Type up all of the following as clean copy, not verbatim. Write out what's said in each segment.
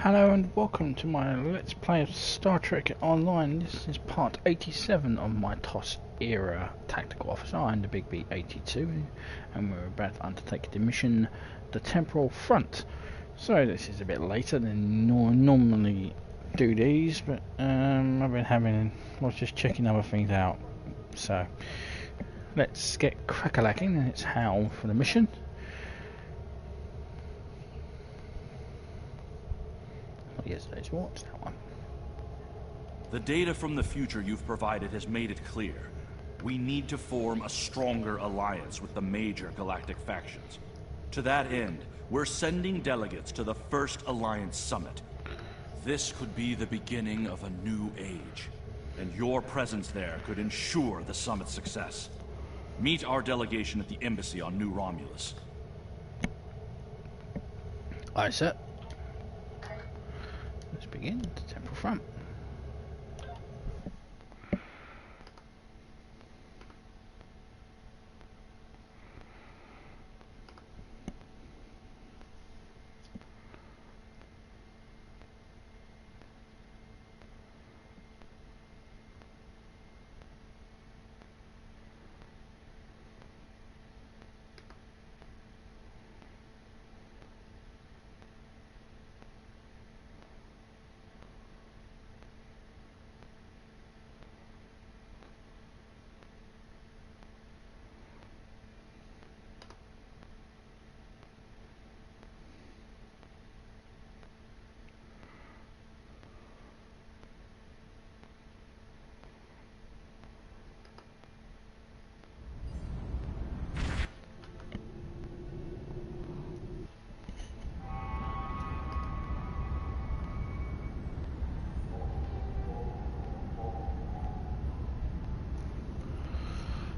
Hello and welcome to my Let's Play of Star Trek Online. This is part 87 of my TOS era tactical officer. I'm the Big B-82 and we're about to undertake the mission, the Temporal Front. So this is a bit later than normally do these, but I was just checking other things out. So let's get crack-a-lacking, and it's Hal for the mission. Yesterday's watch, that one. The data from the future you've provided has made it clear. We need to form a stronger alliance with the major galactic factions. To that end, we're sending delegates to the first Alliance Summit. This could be the beginning of a new age, and your presence there could ensure the summit's success. Meet our delegation at the embassy on New Romulus. Aye, sir. Let's begin the Temporal Front.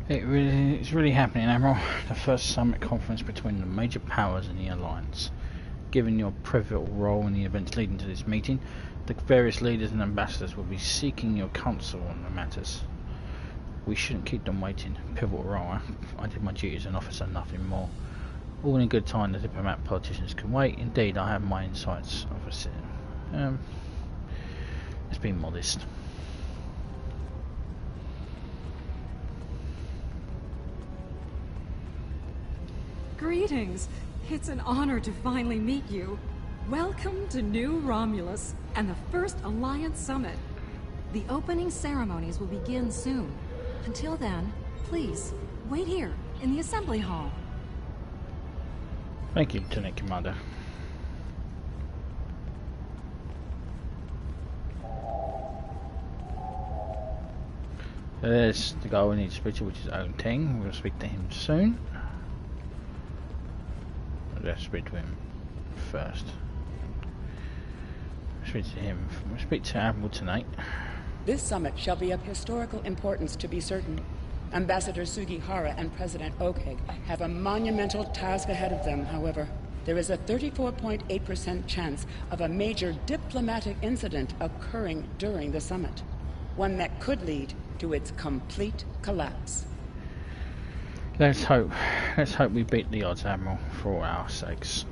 It's really happening, Admiral. The first summit conference between the major powers in the Alliance. Given your pivotal role in the events leading to this meeting, the various leaders and ambassadors will be seeking your counsel on the matters. We shouldn't keep them waiting. Pivotal role, huh? I did my duty as an officer, nothing more. All in good time, the diplomat politicians can wait. Indeed, I have my insights, officer. Let's be modest. Greetings! It's an honor to finally meet you. Welcome to New Romulus and the first Alliance Summit. The opening ceremonies will begin soon. Until then, please, wait here in the assembly hall. Thank you, Lieutenant Commander. There's the guy we need to speak to, which is Owen Ting. We'll speak to him soon. Let's speak to him first. Speak to him. We'll speak to Admiral tonight. This summit shall be of historical importance, to be certain. Ambassador Sugihara and President Oakeg have a monumental task ahead of them, however. There is a 34.8% chance of a major diplomatic incident occurring during the summit. One that could lead to its complete collapse. Let's hope we beat the odds, Admiral, for all our sakes.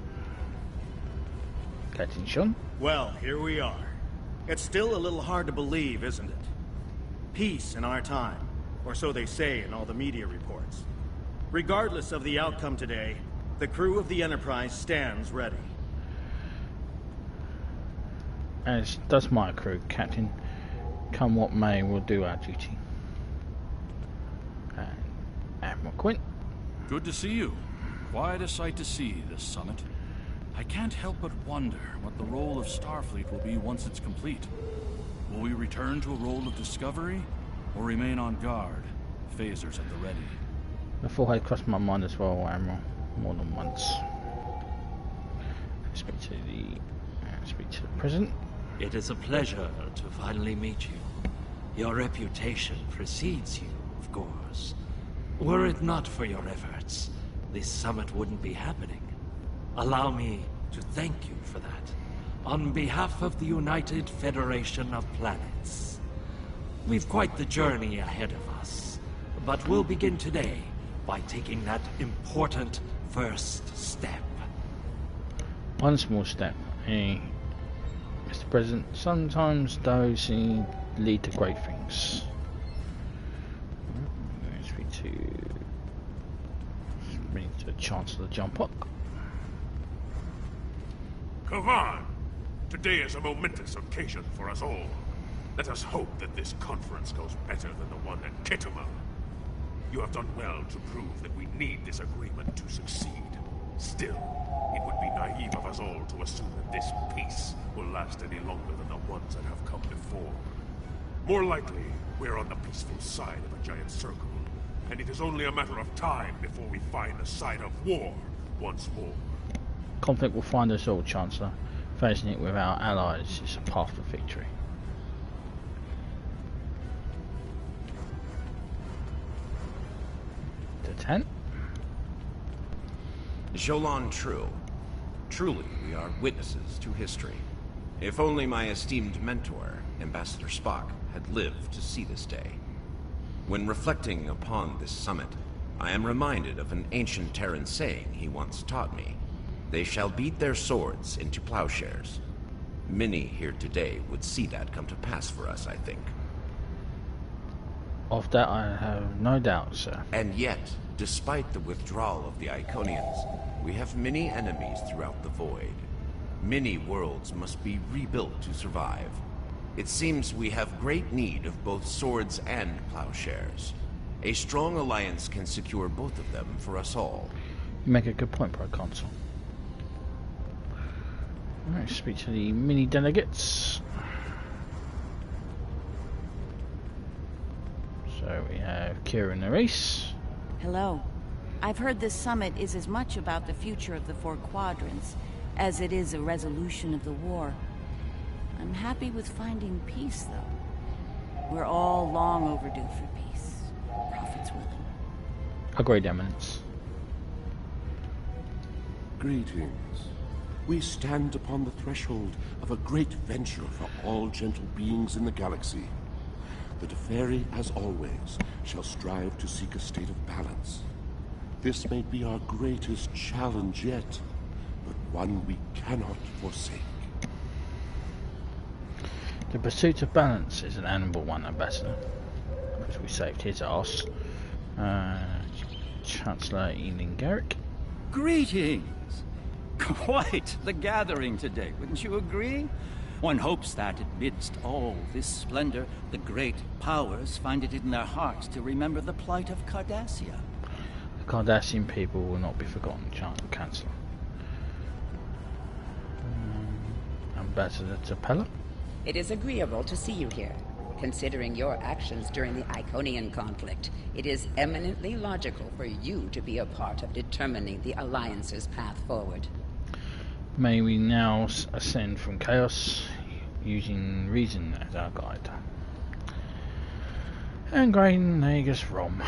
Captain Sean? Well, here we are. It's still a little hard to believe, isn't it? Peace in our time, or so they say in all the media reports. Regardless of the outcome today, the crew of the Enterprise stands ready. As does my crew, Captain. Come what may, we'll do our duty. Admiral Quint. Good to see you. Quite a sight to see, this summit. I can't help but wonder what the role of Starfleet will be once it's complete. Will we return to a role of discovery, or remain on guard, phasers at the ready? The thought had crossed my mind as well, Admiral, more than once. Speak to the President. It is a pleasure to finally meet you. Your reputation precedes you, of course. Were it not for your efforts, this summit wouldn't be happening. Allow me to thank you for that, on behalf of the United Federation of Planets. We've quite the journey ahead of us, but we'll begin today by taking that important first step. One small step, Mr. President. Sometimes those lead to great things. Speak to the Chancellor jump up. Come on! Today is a momentous occasion for us all. Let us hope that this conference goes better than the one at Kittima. You have done well to prove that we need this agreement to succeed. Still, it would be naive of us all to assume that this peace will last any longer than the ones that have come before. More likely, we're on the peaceful side of a giant circle, and it is only a matter of time before we find the side of war once more. Conflict will find us all, Chancellor. Facing it with our allies is a path to victory. The 10. Jolan True. Truly, we are witnesses to history. If only my esteemed mentor, Ambassador Spock, had lived to see this day. When reflecting upon this summit, I am reminded of an ancient Terran saying he once taught me. They shall beat their swords into plowshares. Many here today would see that come to pass for us, I think. Of that I have no doubt, sir. And yet, despite the withdrawal of the Iconians, we have many enemies throughout the void. Many worlds must be rebuilt to survive. It seems we have great need of both swords and plowshares. A strong alliance can secure both of them for us all. You make a good point, Proconsul. Alright, speak to the mini delegates. So we have Kira and Nerys. Hello. I've heard this summit is as much about the future of the Four Quadrants as it is a resolution of the war. I'm happy with finding peace, though. We're all long overdue for peace. Prophet's willing. Agreed, Eminence. Greetings. We stand upon the threshold of a great venture for all gentle beings in the galaxy. The Teferi, as always, shall strive to seek a state of balance. This may be our greatest challenge yet, but one we cannot forsake. The pursuit of balance is an admirable one, Ambassador. Because we saved his ass. Chancellor Ealing Garrick. Greetings! Quite the gathering today, wouldn't you agree? One hopes that, amidst all this splendor, the great powers find it in their hearts to remember the plight of Cardassia. The Cardassian people will not be forgotten, Chancellor. Ambassador Temporal. It is agreeable to see you here. Considering your actions during the Iconian conflict, it is eminently logical for you to be a part of determining the Alliance's path forward. May we now ascend from chaos, using reason as our guide. And Graydon Nagus Rom.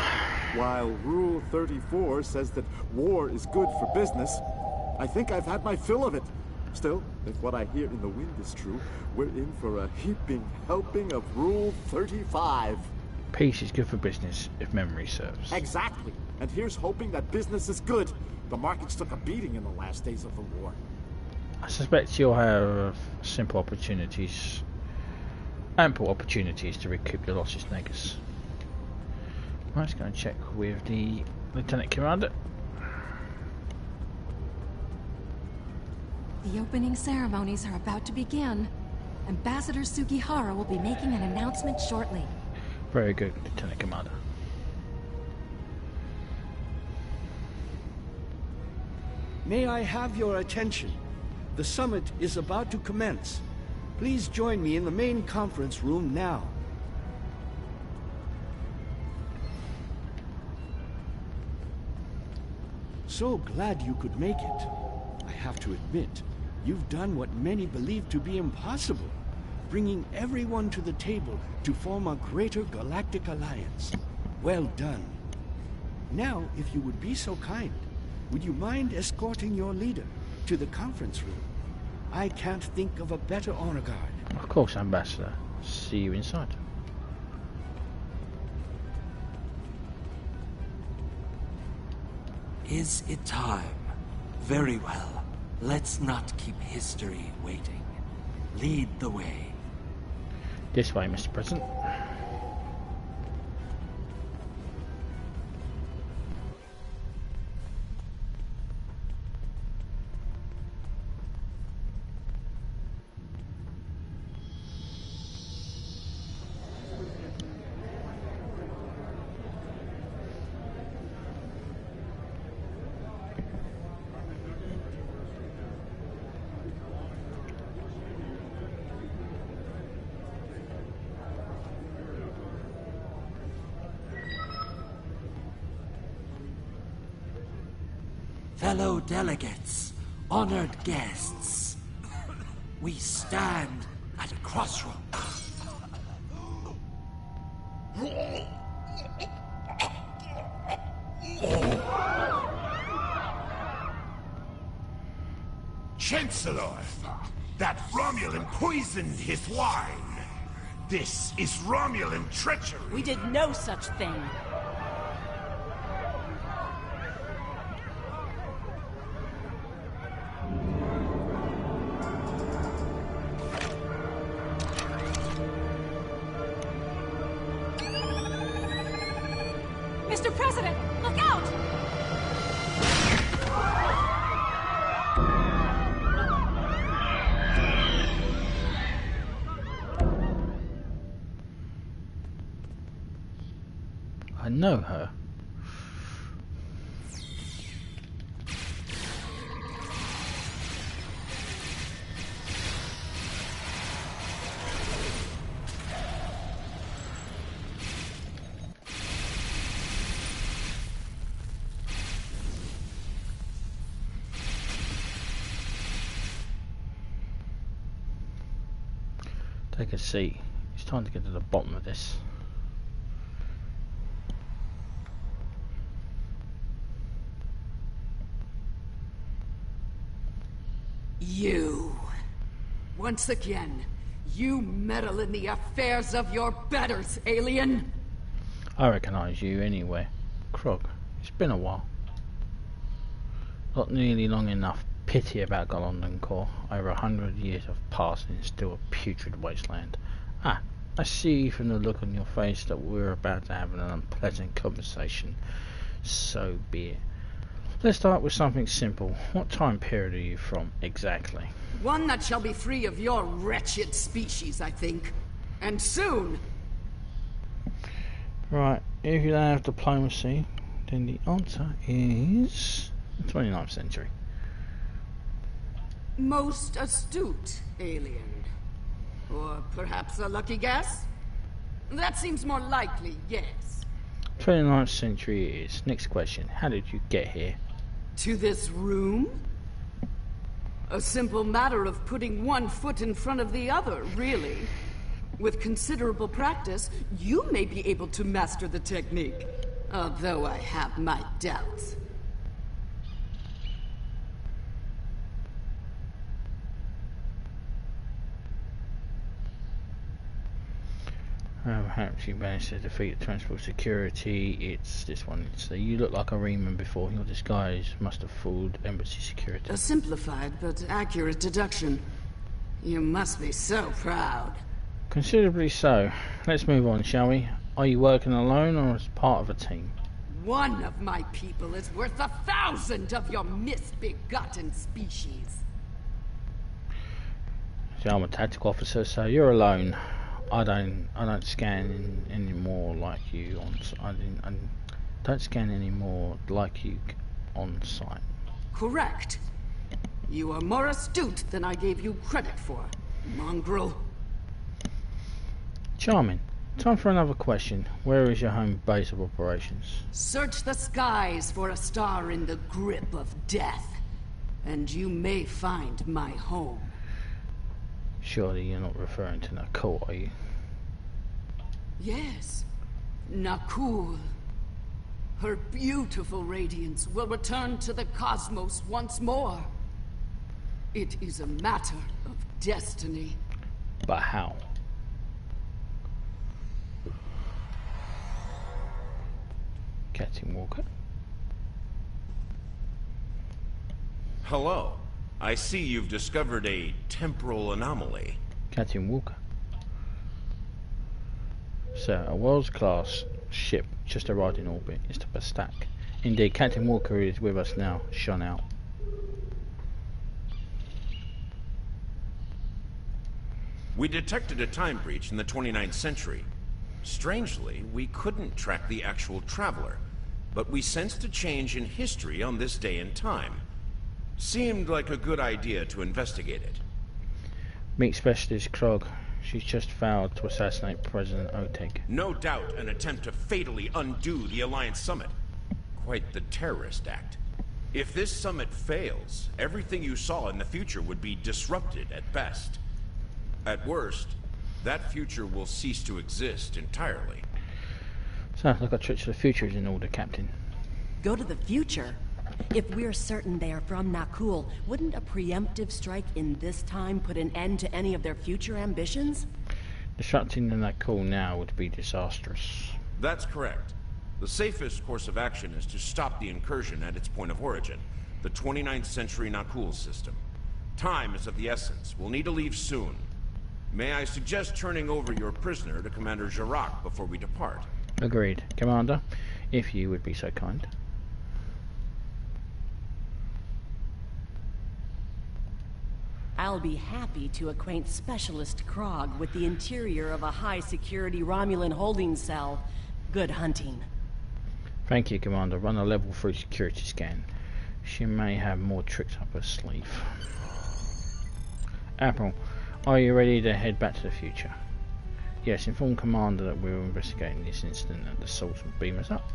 While Rule 34 says that war is good for business, I think I've had my fill of it. Still, if what I hear in the wind is true, we're in for a heaping helping of Rule 35. Peace is good for business, if memory serves. Exactly. And here's hoping that business is good. The markets took a beating in the last days of the war. I suspect you'll have ample opportunities to recoup your losses, Nagus. I'm just going to check with the Lieutenant Commander. The opening ceremonies are about to begin. Ambassador Sugihara will be making an announcement shortly. Very good, Lieutenant Commander. May I have your attention? The summit is about to commence. Please join me in the main conference room now. So glad you could make it. I have to admit, you've done what many believe to be impossible, bringing everyone to the table to form a greater galactic alliance. Well done. Now, if you would be so kind, would you mind escorting your leader to the conference room? I can't think of a better honor guard. Of course, Ambassador. See you inside. Is it time? Very well. Let's not keep history waiting. Lead the way. This way, Mr. President. Fellow delegates, honored guests, we stand at a crossroads. Chancellor, that Romulan poisoned his wine. This is Romulan treachery. We did no such thing. Mr. President, look out! I know her. Take a seat. It's time to get to the bottom of this. You. Once again, you meddle in the affairs of your betters, alien. I recognise you anyway. Krog, it's been a while. Not nearly long enough. Pity about Golden Core. Over 100 years have passed and it's still a putrid wasteland. Ah, I see from the look on your face that we're about to have an unpleasant conversation. So be it. Let's start with something simple. What time period are you from, exactly? One that shall be free of your wretched species, I think. And soon! Right, if you don't have diplomacy, then the answer is the 29th century. Most astute, alien. Or perhaps a lucky guess? That seems more likely, yes. 29th century it is. Next question. How did you get here? To this room? A simple matter of putting one foot in front of the other, really. With considerable practice, you may be able to master the technique. Although I have my doubts. Perhaps you managed to defeat the transport security. It's this one. So you look like a Reman before. Your disguise must have fooled embassy security. A simplified but accurate deduction. You must be so proud. Considerably so. Let's move on, shall we? Are you working alone or as part of a team? One of my people is worth 1,000 of your misbegotten species. See, I'm a tactical officer, so you're alone. I don't scan anymore like you I don't scan anymore like you on site. Correct. You are more astute than I gave you credit for, mongrel. Charming. Time for another question. Where is your home base of operations? Search the skies for a star in the grip of death, and you may find my home. Surely you're not referring to Nakul, are you? Yes, Nakul. Her beautiful radiance will return to the cosmos once more. It is a matter of destiny. But how? Captain Walker? Hello. I see you've discovered a temporal anomaly. Captain Walker. Sir, a world-class ship just arrived in orbit. It's the Bastak. Indeed, Captain Walker is with us now. Shone out. We detected a time breach in the 29th century. Strangely, we couldn't track the actual traveler, but we sensed a change in history on this day and time. Seemed like a good idea to investigate it. Meet Specialist Krog. She's just vowed to assassinate President Okeg. No doubt an attempt to fatally undo the Alliance Summit. Quite the terrorist act. If this summit fails, everything you saw in the future would be disrupted at best. At worst, that future will cease to exist entirely. Sounds like a trip to the future is in order, Captain. Go to the future? If we're certain they are from Nakul, wouldn't a preemptive strike in this time put an end to any of their future ambitions? Disrupting the Nakul now would be disastrous. That's correct. The safest course of action is to stop the incursion at its point of origin, the 29th century Nakul system. Time is of the essence. We'll need to leave soon. May I suggest turning over your prisoner to Commander Jirac before we depart? Agreed. Commander, if you would be so kind. I'll be happy to acquaint Specialist Krog with the interior of a high-security Romulan holding cell. Good hunting. Thank you, Commander. Run a level 3 security scan. She may have more tricks up her sleeve. Admiral, are you ready to head back to the future? Yes, inform Commander that we're investigating this incident and the Salts will beam us up.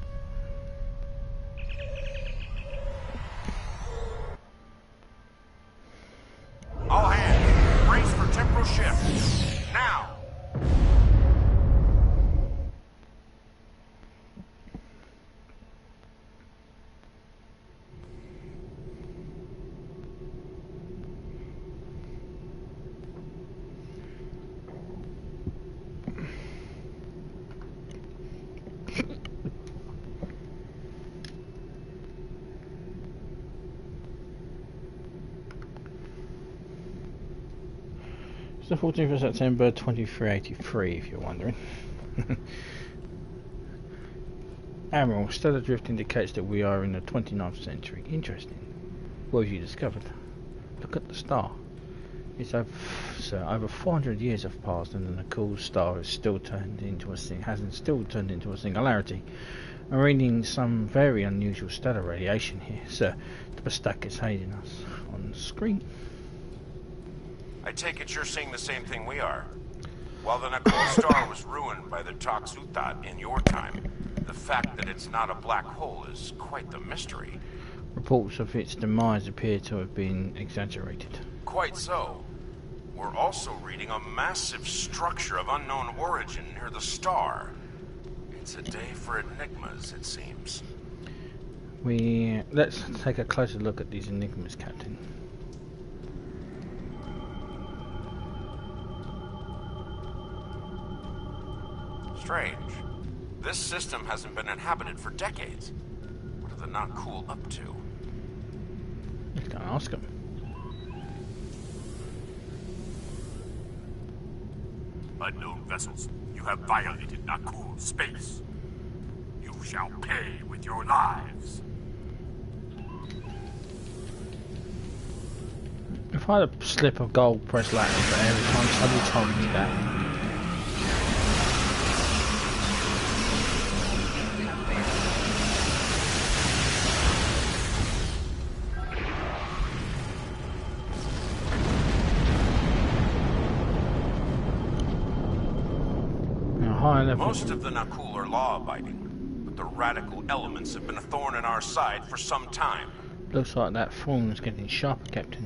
All hands, brace for temporal shift. Now! The 14th of September 2383, if you're wondering. Admiral, stellar drift indicates that we are in the 29th century. Interesting. What have you discovered? Look at the star. It's over 400 years have passed, and the Nakul star has still turned into a singularity. I'm reading some very unusual stellar radiation here, sir. The Bastak is hiding us on the screen. I take it you're seeing the same thing we are. While the Nakul star was ruined by the Tox Utat in your time, the fact that it's not a black hole is quite the mystery. Reports of its demise appear to have been exaggerated. Quite so. We're also reading a massive structure of unknown origin near the star. It's a day for enigmas, it seems. Let's take a closer look at these enigmas, Captain. Strange. This system hasn't been inhabited for decades. What are the Nakul up to? Let's go and ask them. Unknown vessels, you have violated Nakul space. You shall pay with your lives. If I had a slip of gold pressed Latin for every time somebody told me that. Most of the Nakul are law-abiding, but the radical elements have been a thorn in our side for some time. Looks like that thorn is getting sharper, Captain.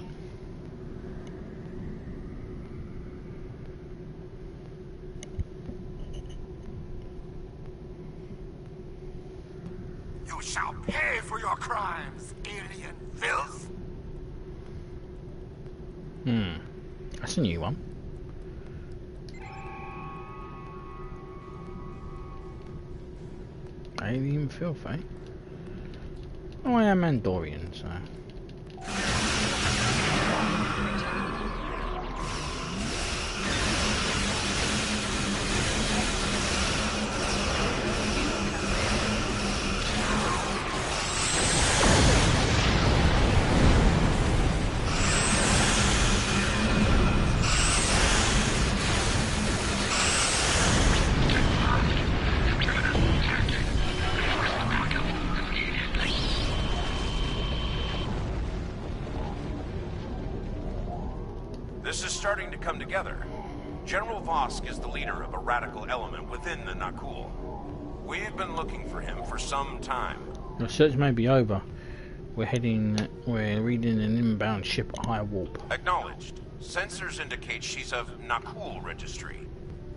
You shall pay for your crimes, alien filth! That's a new one. Alien filth, eh? Oh, I am Andorian, so... starting to come together. General Vosk is the leader of a radical element within the Nakul. We've been looking for him for some time. Your search may be over. We're reading an inbound ship at high warp. Acknowledged. Sensors indicate she's of Nakul registry.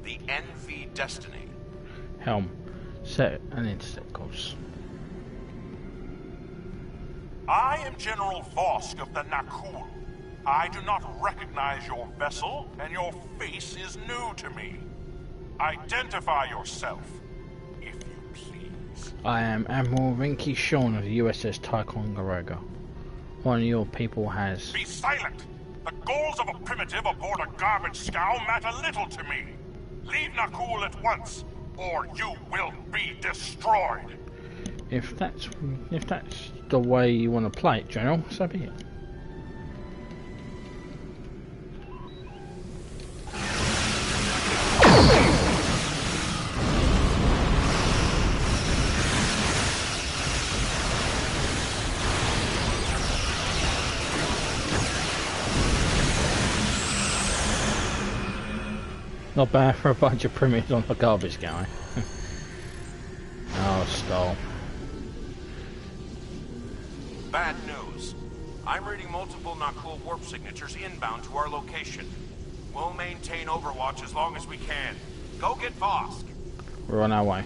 The NV Destiny. Helm. Set an intercept course. I am General Vosk of the Nakul. I do not recognize your vessel, and your face is new to me. Identify yourself, if you please. I am Admiral Rinky Shawn of the USS Ticonderoga. One of your people has... Be silent! The goals of a primitive aboard a garbage scow matter little to me. Leave Nakul at once, or you will be destroyed. If that's the way you want to play it, General, so be it. Not bad for a bunch of primitives on a garbage guy. Oh, stall. Bad news. I'm reading multiple Nakul warp signatures inbound to our location. We'll maintain overwatch as long as we can. Go get Vosk. We're on our way.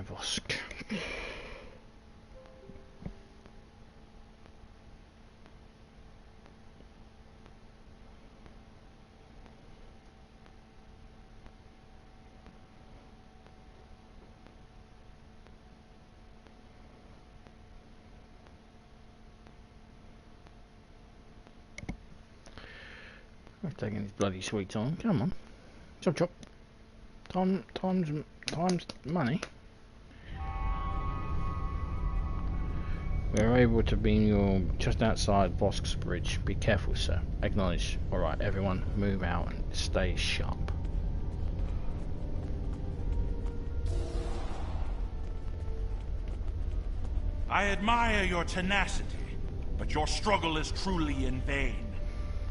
Vosk. We're taking these bloody sweets on. Come on. Chop chop. Time's money. We're able to beam you just outside Vosk's bridge. Be careful, sir. Acknowledge. Alright, everyone, move out and stay sharp. I admire your tenacity, but your struggle is truly in vain.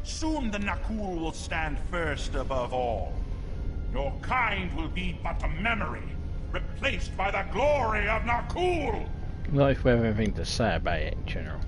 Soon the Nakul will stand first above all. Your kind will be but a memory, replaced by the glory of Nakul! Not if we have anything to say about it, General.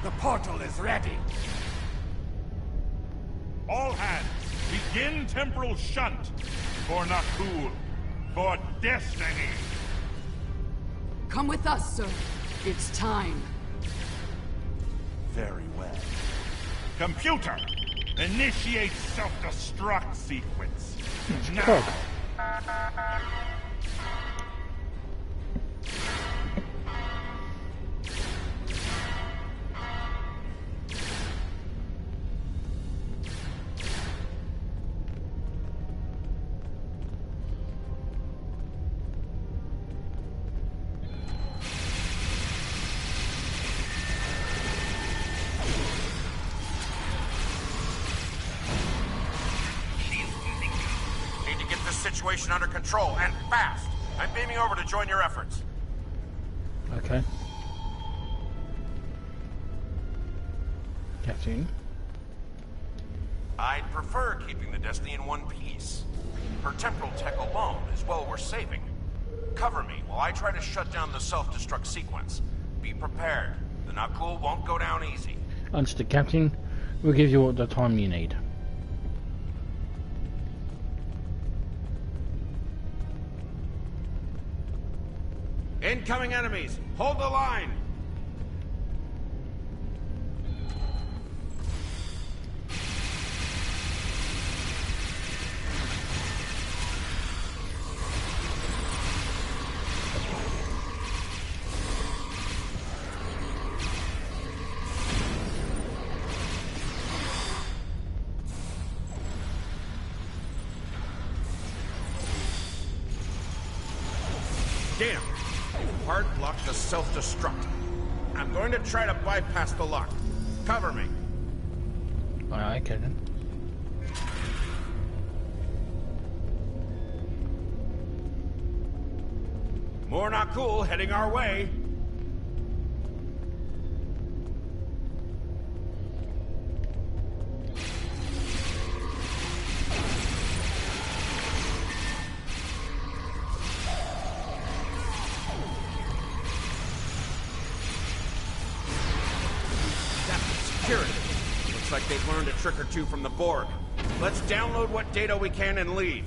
The portal is ready. All hands, begin temporal shunt. For Nakul. For destiny. Come with us, sir. It's time. Very well. Computer, initiate self-destruct sequence. Now. Situation under control, and fast. I'm beaming over to join your efforts. Okay. Captain. I'd prefer keeping the Destiny in one piece. Her temporal tech alone is well worth saving. Cover me while I try to shut down the self-destruct sequence. Be prepared. The Nakul won't go down easy. Understood, Captain. We'll give you all the time you need. Incoming enemies! Hold the line! Damn! Hard block to self-destruct. I'm going to try to bypass the lock. Cover me. Aye, okay then. More not cool heading our way. Looks like they've learned a trick or two from the Borg. Let's download what data we can and leave.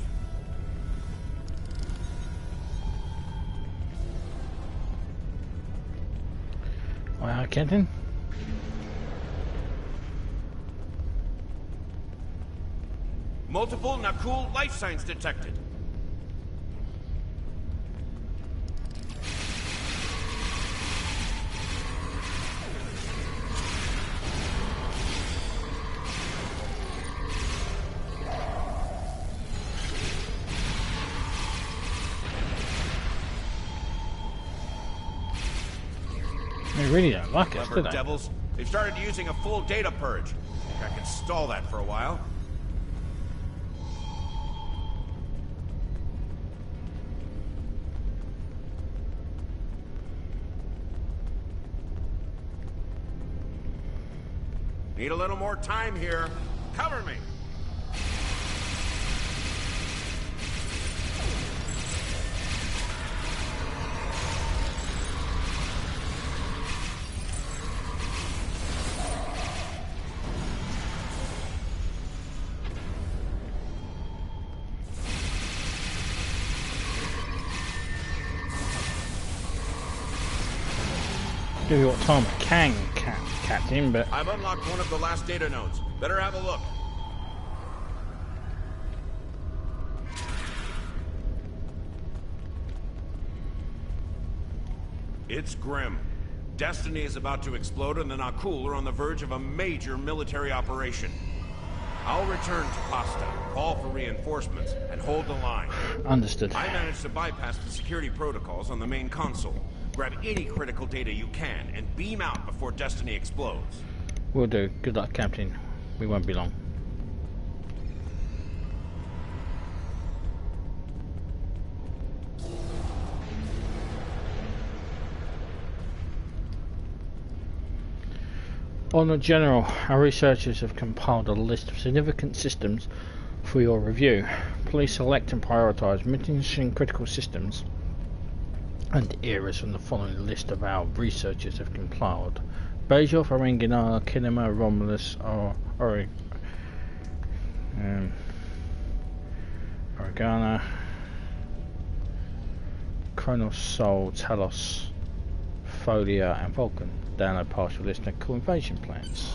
Aye, Captain. Multiple Nakul life signs detected. They really don't like us, do Clever they? devils. They've started using a full data purge. Think I can stall that for a while. Need a little more time here. Cover me. Give you what time I can, Captain, but I've unlocked one of the last data nodes. Better have a look. It's grim. Destiny is about to explode and the Nakul are on the verge of a major military operation. I'll return to Pasta, call for reinforcements, and hold the line. Understood. I managed to bypass the security protocols on the main console. Grab any critical data you can and beam out before Destiny explodes. Will do. Good luck, Captain. We won't be long. Honor General, our researchers have compiled a list of significant systems for your review. Please select and prioritize mission critical systems and eras from the following list of our researchers have compiled: Bajov, Arenginar, Kinema, Romulus, Organa, Kronos, Sol, Talos, Folia, and Vulcan. Download partial list of cool invasion plans.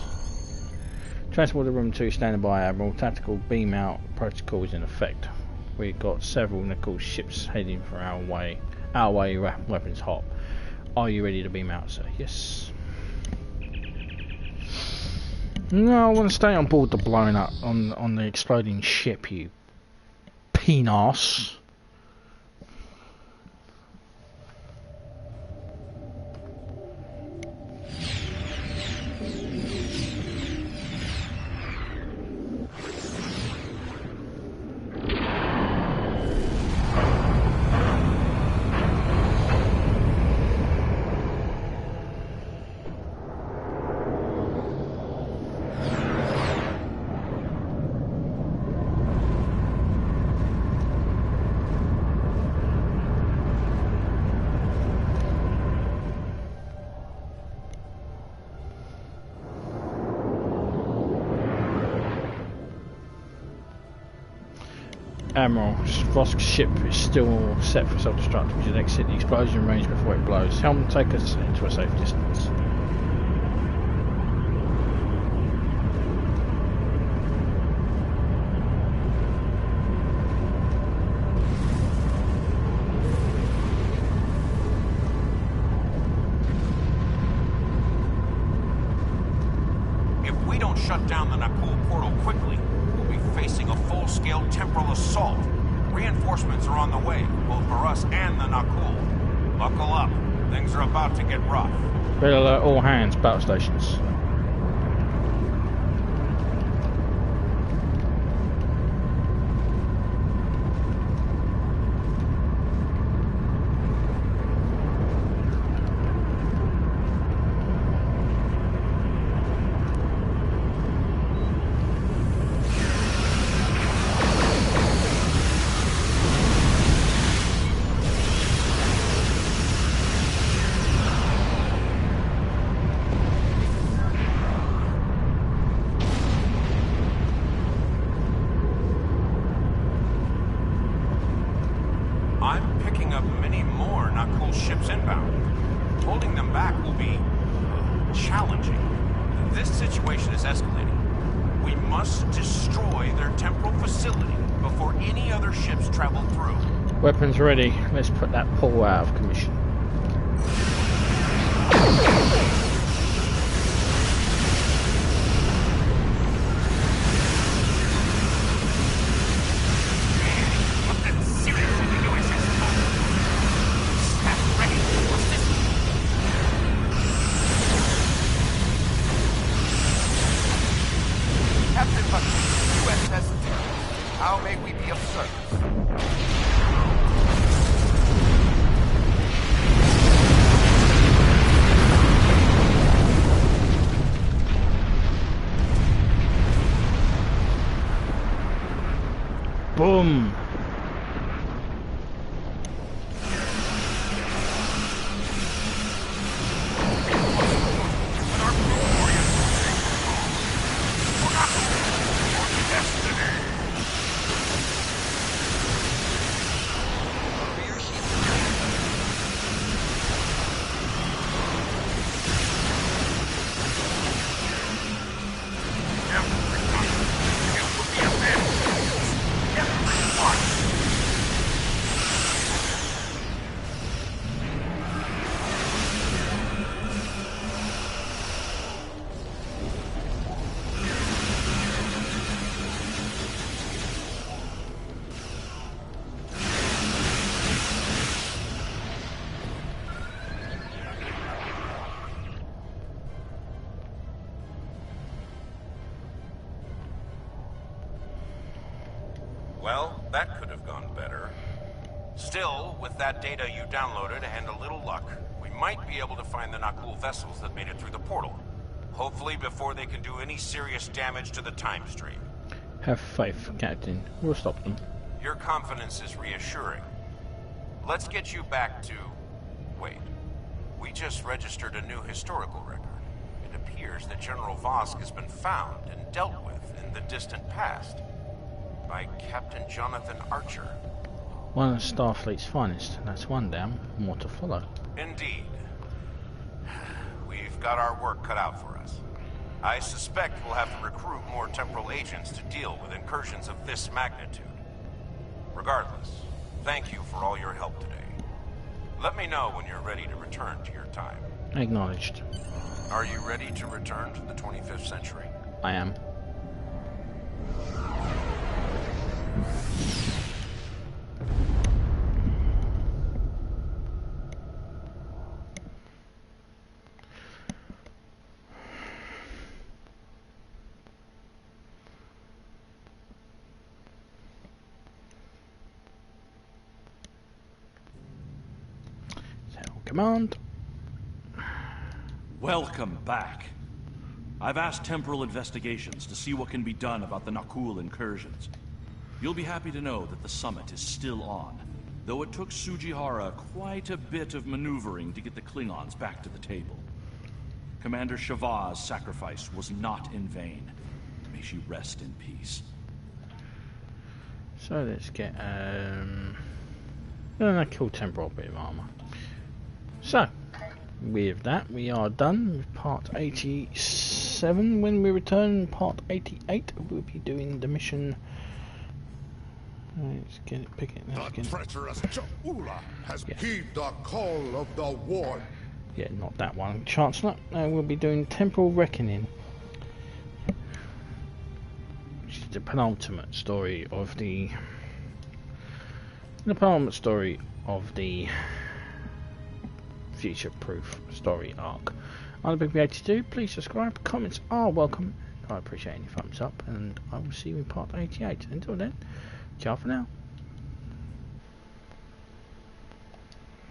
Transporter Room 2 standing by. Admiral. Tactical beam out protocol is in effect. We've got several nickel ships heading for our way. Our way, weapons hot. Are you ready to beam out, sir? Yes. No, I want to stay on board the blowing up on the exploding ship, you penis. Admiral, Vosk's ship is still set for self-destruct. We should exit the explosion range before it blows. Helm, take us into a safe distance. If we don't shut down the Nakul portal quickly, we'll be facing a full-scale temporal assault. Reinforcements are on the way, both for us and the Nakul. Buckle up. Things are about to get rough. Red alert all hands, battle stations. I'm picking up many more Nakul ships inbound. Holding them back will be challenging. This situation is escalating. We must destroy their temporal facility before any other ships travel through. Weapons ready. Let's put that portal out of commission. Captain Bucky, USS. How may we be of service? Boom! Well, that could have gone better. Still, with that data you downloaded and a little luck, we might be able to find the Nakul vessels that made it through the portal. Hopefully before they can do any serious damage to the time stream. Have faith, Captain. We'll stop them. Your confidence is reassuring. Let's get you back to... Wait. We just registered a new historical record. It appears that General Vosk has been found and dealt with in the distant past. By Captain Jonathan Archer. One of Starfleet's finest. That's one down. More to follow. Indeed. We've got our work cut out for us. I suspect we'll have to recruit more temporal agents to deal with incursions of this magnitude. Regardless, thank you for all your help today. Let me know when you're ready to return to your time. Acknowledged. Are you ready to return to the 25th century? I am. Command. Welcome back. I've asked Temporal Investigations to see what can be done about the Nakul incursions. You'll be happy to know that the summit is still on, though it took Sujihara quite a bit of maneuvering to get the Klingons back to the table. Commander Shavah's sacrifice was not in vain. May she rest in peace. So let's get a cool temporal bit of armour. So with that we are done with part 87. When we return part 88 we'll be doing the mission. Let's get it, pick it. The treacherous Cha'ula has heeded the call of the war. Yeah, not that one, Chancellor. We'll be doing Temporal Reckoning, which is the penultimate story of the future-proof story arc. I'm the Big B82. Please subscribe. Comments are welcome. I appreciate any thumbs up, and I will see you in part 88. Until then, ciao for now.